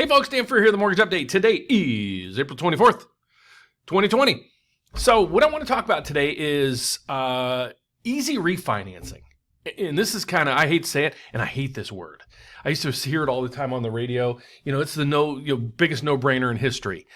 Hey folks, Dan Frio here, the Mortgage Update. Today is April 24th, 2020. So what I want to talk about today is easy refinancing. And this is kind of, I hate to say it, and I hate this word. I used to hear it all the time on the radio. You know, it's the biggest no-brainer in history.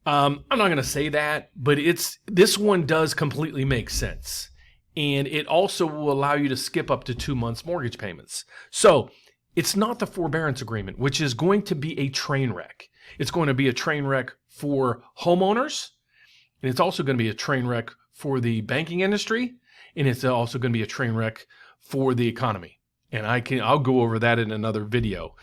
I'm not going to say that, but this one does completely make sense. And it also will allow you to skip up to 2 months mortgage payments. So it's not the forbearance agreement, which is going to be a train wreck. It's going to be a train wreck for homeowners, and it's also going to be a train wreck for the banking industry, and it's also going to be a train wreck for the economy. And I'll go over that in another video.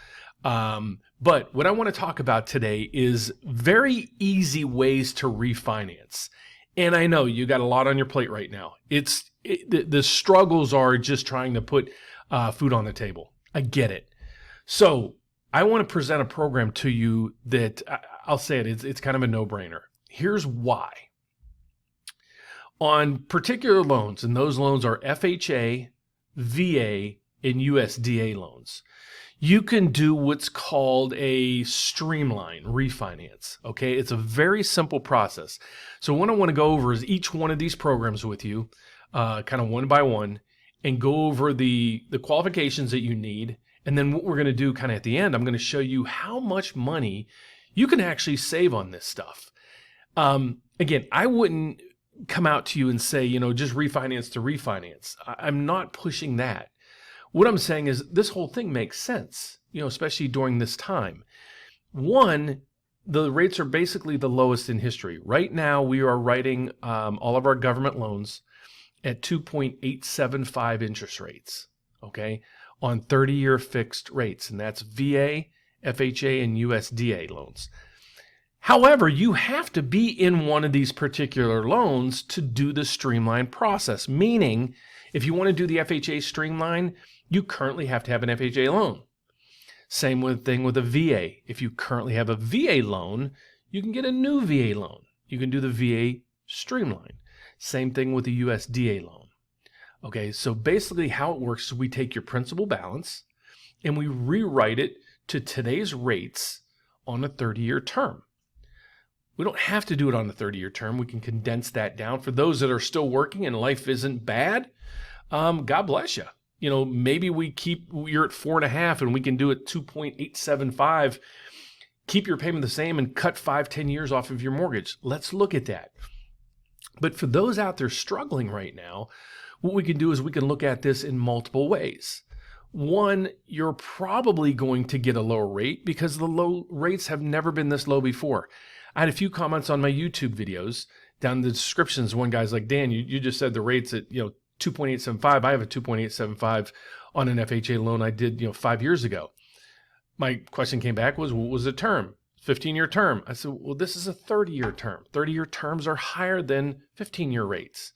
But what I want to talk about today is very easy ways to refinance. And I know you got a lot on your plate right now. The struggles are just trying to put food on the table. I get it. So I want to present a program to you that I'll say it's kind of a no-brainer. Here's why. On particular loans, and those loans are FHA, VA, and USDA loans, you can do what's called a Streamline refinance. Okay, it's a very simple process. So what I want to go over is each one of these programs with you, kind of one by one, and go over the qualifications that you need. And then what we're going to do kind of at the end, I'm going to show you how much money you can actually save on this stuff. Again, I wouldn't come out to you and say, just refinance to refinance. I'm not pushing that. What I'm saying is this whole thing makes sense, especially during this time. One, the rates are basically the lowest in history. Right now, we are writing all of our government loans at 2.875 interest rates, okay, on 30-year fixed rates, and that's VA, FHA, and USDA loans. However, you have to be in one of these particular loans to do the Streamline process, meaning if you want to do the FHA Streamline, you currently have to have an FHA loan. Same thing with a VA. If you currently have a VA loan, you can get a new VA loan. You can do the VA Streamline. Same thing with the USDA loan. Okay, so basically how it works is we take your principal balance and we rewrite it to today's rates on a 30-year term. We don't have to do it on a 30-year term. We can condense that down. For those that are still working and life isn't bad, God bless you. Maybe you're at 4.5 and we can do it 2.875. Keep your payment the same and cut 5-10 years off of your mortgage. Let's look at that. But for those out there struggling right now, what we can do is we can look at this in multiple ways. One, you're probably going to get a lower rate because the low rates have never been this low before. I had a few comments on my YouTube videos down in the descriptions. One guy's like, Dan, you just said the rates at 2.875. I have a 2.875 on an FHA loan I did 5 years ago. My question came back was, what was the term? 15-year term. I said, well, this is a 30-year term. 30-year terms are higher than 15-year rates.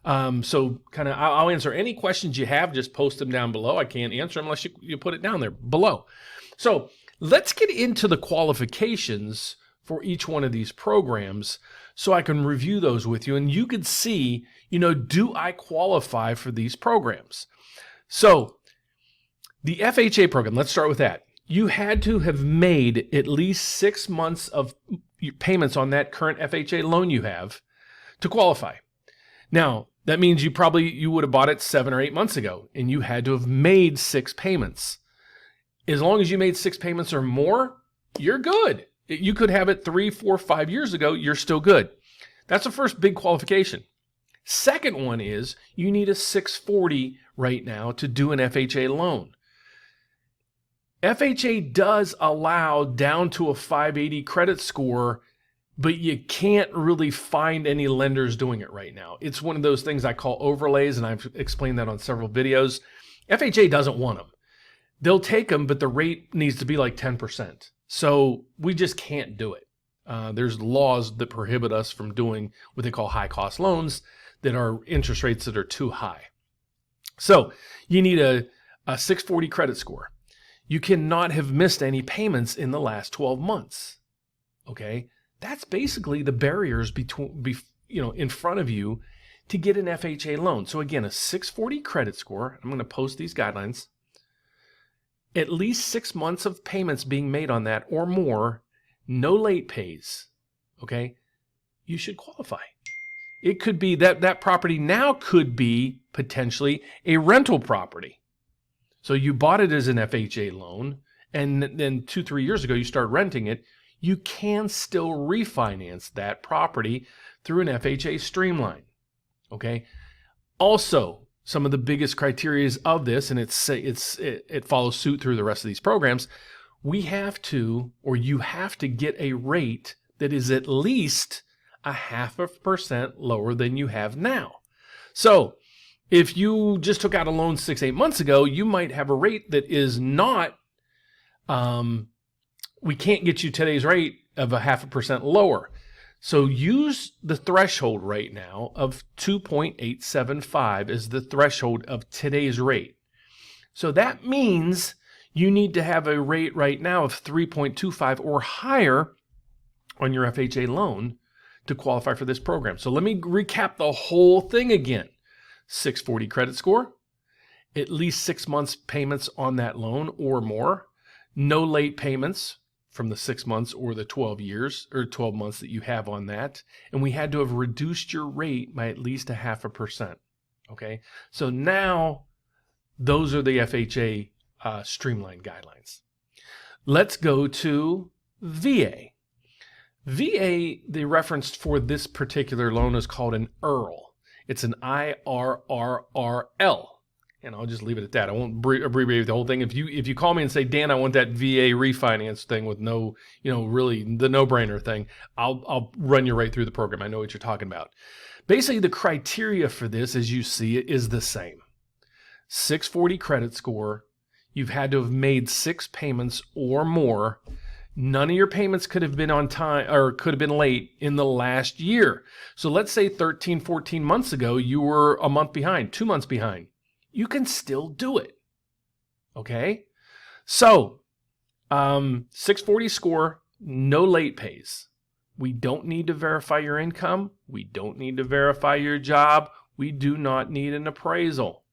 So I'll answer any questions you have. Just post them down below. I can't answer them unless you put it down there below. So let's get into the qualifications for each one of these programs so I can review those with you. And you can see, do I qualify for these programs? So the FHA program, let's start with that. You had to have made at least 6 months of payments on that current FHA loan you have to qualify. Now, that means you would have bought it 7 or 8 months ago, and you had to have made 6 payments. As long as you made 6 payments or more, you're good. You could have it 3, 4, 5 years ago, you're still good. That's the first big qualification. Second one is you need a 640 right now to do an FHA loan. FHA does allow down to a 580 credit score, but you can't really find any lenders doing it right now. It's one of those things I call overlays, and I've explained that on several videos. FHA doesn't want them. They'll take them, but the rate needs to be like 10%. So we just can't do it. There's laws that prohibit us from doing what they call high-cost loans that are interest rates that are too high. So you need a 640 credit score. You cannot have missed any payments in the last 12 months. Okay? That's basically the barriers in front of you to get an FHA loan. So again, a 640 credit score. I'm going to post these guidelines. at least 6 months of payments being made on that or more, no late pays, okay, you should qualify. It could be that property now could be potentially a rental property. So you bought it as an FHA loan, and then 2-3 years ago you started renting it. You can still refinance that property through an FHA Streamline, okay? Also, some of the biggest criteria of this, and it follows suit through the rest of these programs, we have to, or you have to get a rate that is at least 0.5% lower than you have now. So if you just took out a loan 6-8 months ago, you might have a rate that is not, we can't get you today's rate of 0.5% lower. So use the threshold right now of 2.875 as the threshold of today's rate. So that means you need to have a rate right now of 3.25 or higher on your FHA loan to qualify for this program. So let me recap the whole thing again. 640 credit score, at least 6 months payments on that loan or more, no late payments from the 6 months or the 12 years or 12 months that you have on that. And we had to have reduced your rate by at least 0.5%. Okay. So now those are the FHA Streamline guidelines. Let's go to VA. VA, the reference for this particular loan is called an IRRL. It's an IRRRL. And I'll just leave it at that. I won't abbreviate the whole thing. If you call me and say, Dan, I want that VA refinance thing with no, really the no-brainer thing, I'll run you right through the program. I know what you're talking about. Basically, the criteria for this, as you see it, is the same. 640 credit score. You've had to have made 6 payments or more. None of your payments could have been on time or could have been late in the last year. So let's say 13, 14 months ago, you were a month behind, 2 months behind. You can still do it. Okay? So, 640 score, no late pays. We don't need to verify your income. We don't need to verify your job. We do not need an appraisal.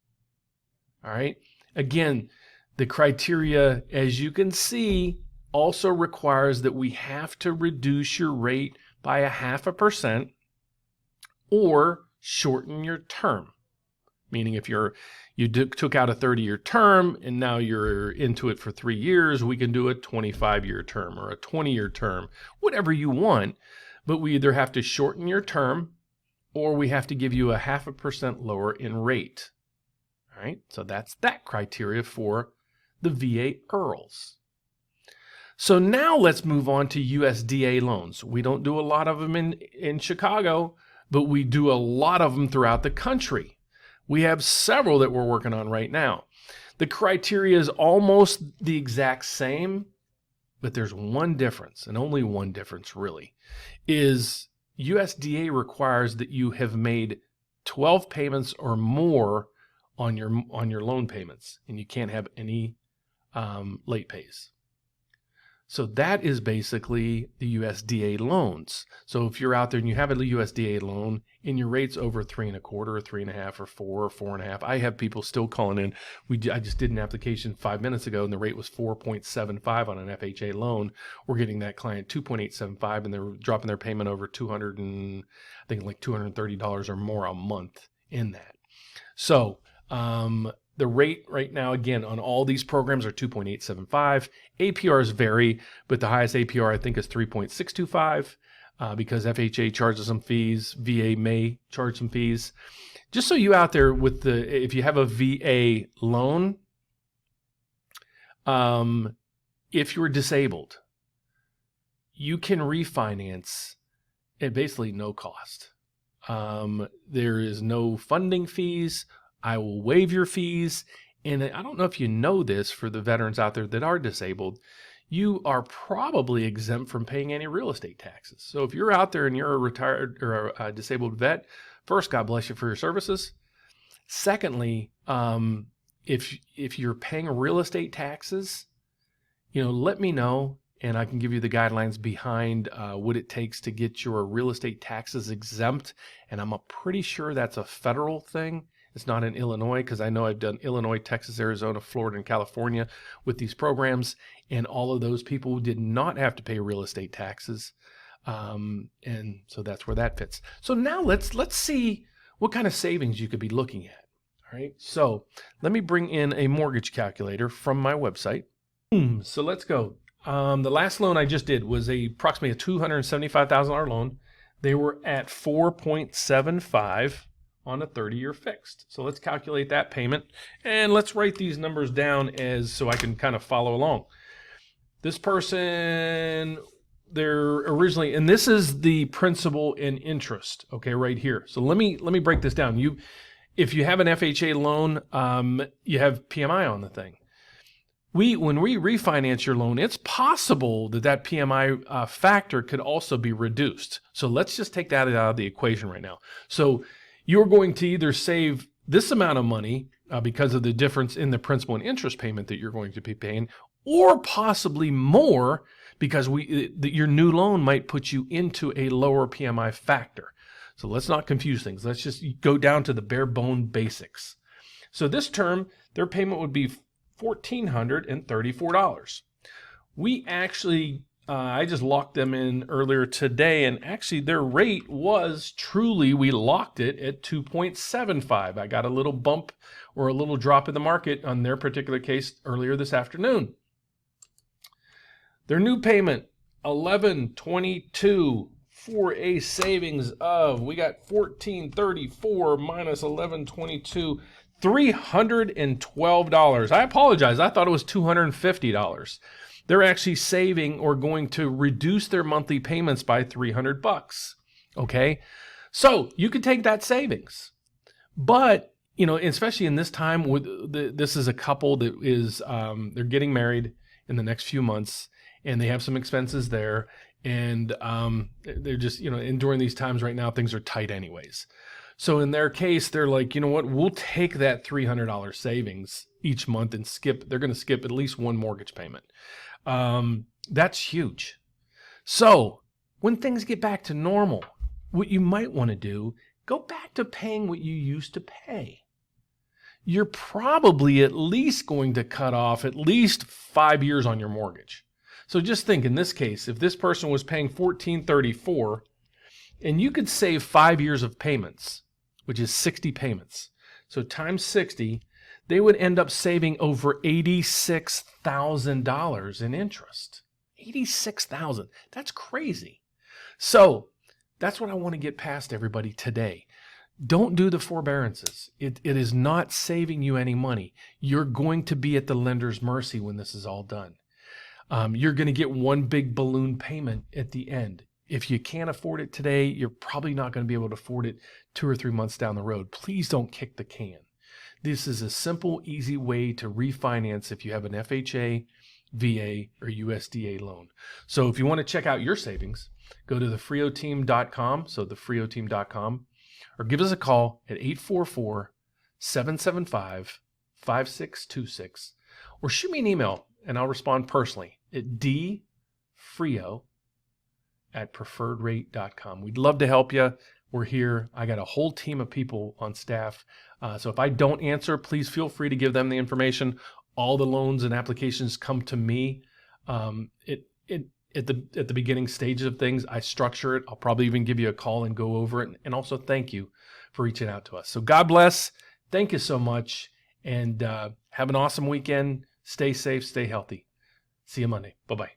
All right? Again, the criteria, as you can see, also requires that we have to reduce your rate by 0.5% or shorten your term. Meaning if you took out a 30-year term and now you're into it for 3 years, we can do a 25-year term or a 20-year term, whatever you want. But we either have to shorten your term or we have to give you 0.5% lower in rate. All right, so that's that criteria for the VA IRRLs. So now let's move on to USDA loans. We don't do a lot of them in Chicago, but we do a lot of them throughout the country. We have several that we're working on right now. The criteria is almost the exact same, but there's one difference, and only one difference really, is USDA requires that you have made 12 payments or more on your loan payments, and you can't have any late pays. So that is basically the USDA loans. So if you're out there and you have a USDA loan and your rate's over 3.25 or 3.5 or 4 or 4.5, I have people still calling in. I just did an application 5 minutes ago and the rate was 4.75 on an FHA loan. We're getting that client 2.875 and they're dropping their payment over $230 or more a month in that. So the rate right now, again, on all these programs are 2.875. APRs vary, but the highest APR I think is 3.625 because FHA charges some fees. VA may charge some fees. Just so you out there if you have a VA loan, if you're disabled, you can refinance at basically no cost. There is no funding fees. I will waive your fees. And I don't know if you know this for the veterans out there that are disabled, you are probably exempt from paying any real estate taxes. So if you're out there and you're a retired or a disabled vet, first, God bless you for your services. Secondly, if you're paying real estate taxes, let me know and I can give you the guidelines behind what it takes to get your real estate taxes exempt. And I'm pretty sure that's a federal thing It's not in Illinois, because I know I've done Illinois, Texas, Arizona, Florida, and California with these programs, and all of those people did not have to pay real estate taxes. And so that's where that fits. So now let's see what kind of savings you could be looking at. All right. So let me bring in a mortgage calculator from my website. So let's go. The last loan I just did was approximately a $275,000 loan. They were at 4.75 on a 30-year fixed. So let's calculate that payment, and let's write these numbers down so I can kind of follow along. This person, they're originally, and this is the principal and interest, okay, right here. So let me break this down. If you have an FHA loan, you have PMI on the thing. When we refinance your loan, it's possible that PMI factor could also be reduced. So let's just take that out of the equation right now. So you're going to either save this amount of money because of the difference in the principal and interest payment that you're going to be paying, or possibly more because your new loan might put you into a lower PMI factor. So let's not confuse things. Let's just go down to the bare bone basics. So this term, their payment would be $1,434. We actually, I just locked them in earlier today, and actually their rate was truly, we locked it at 2.75. I got a little bump or a little drop in the market on their particular case earlier this afternoon. Their new payment, $1,122 for a savings of, we got $1,434 minus $1,122, $312. I apologize. I thought it was $250. They're actually saving or going to reduce their monthly payments by $300. Okay. So you could take that savings, but especially in this time this is a couple that is, they're getting married in the next few months, and they have some expenses there. And they're just, and during these times right now, things are tight anyways. So in their case, they're like, you know what, we'll take that $300 savings each month and they're going to skip at least one mortgage payment. That's huge. So when things get back to normal, what you might want to do, go back to paying what you used to pay. You're probably at least going to cut off at least 5 years on your mortgage. So just think, in this case, if this person was paying $1,434 and you could save 5 years of payments, which is 60 payments. So times 60, they would end up saving over $86,000 in interest. $86,000. That's crazy. So that's what I want to get past everybody today. Don't do the forbearances. It is not saving you any money. You're going to be at the lender's mercy when this is all done. You're going to get one big balloon payment at the end. If you can't afford it today, you're probably not going to be able to afford it 2 or 3 months down the road. Please don't kick the can. This is a simple, easy way to refinance if you have an FHA, VA, or USDA loan. So if you want to check out your savings, go to thefrioteam.com, so thefrioteam.com, or give us a call at 844-775-5626, or shoot me an email and I'll respond personally at dfrio@preferredrate.com. We'd love to help you. We're here. I got a whole team of people on staff. So if I don't answer, please feel free to give them the information. All the loans and applications come to me. At the beginning stages of things, I structure it. I'll probably even give you a call and go over it. And also thank you for reaching out to us. So God bless. Thank you so much. And have an awesome weekend. Stay safe. Stay healthy. See you Monday. Bye-bye.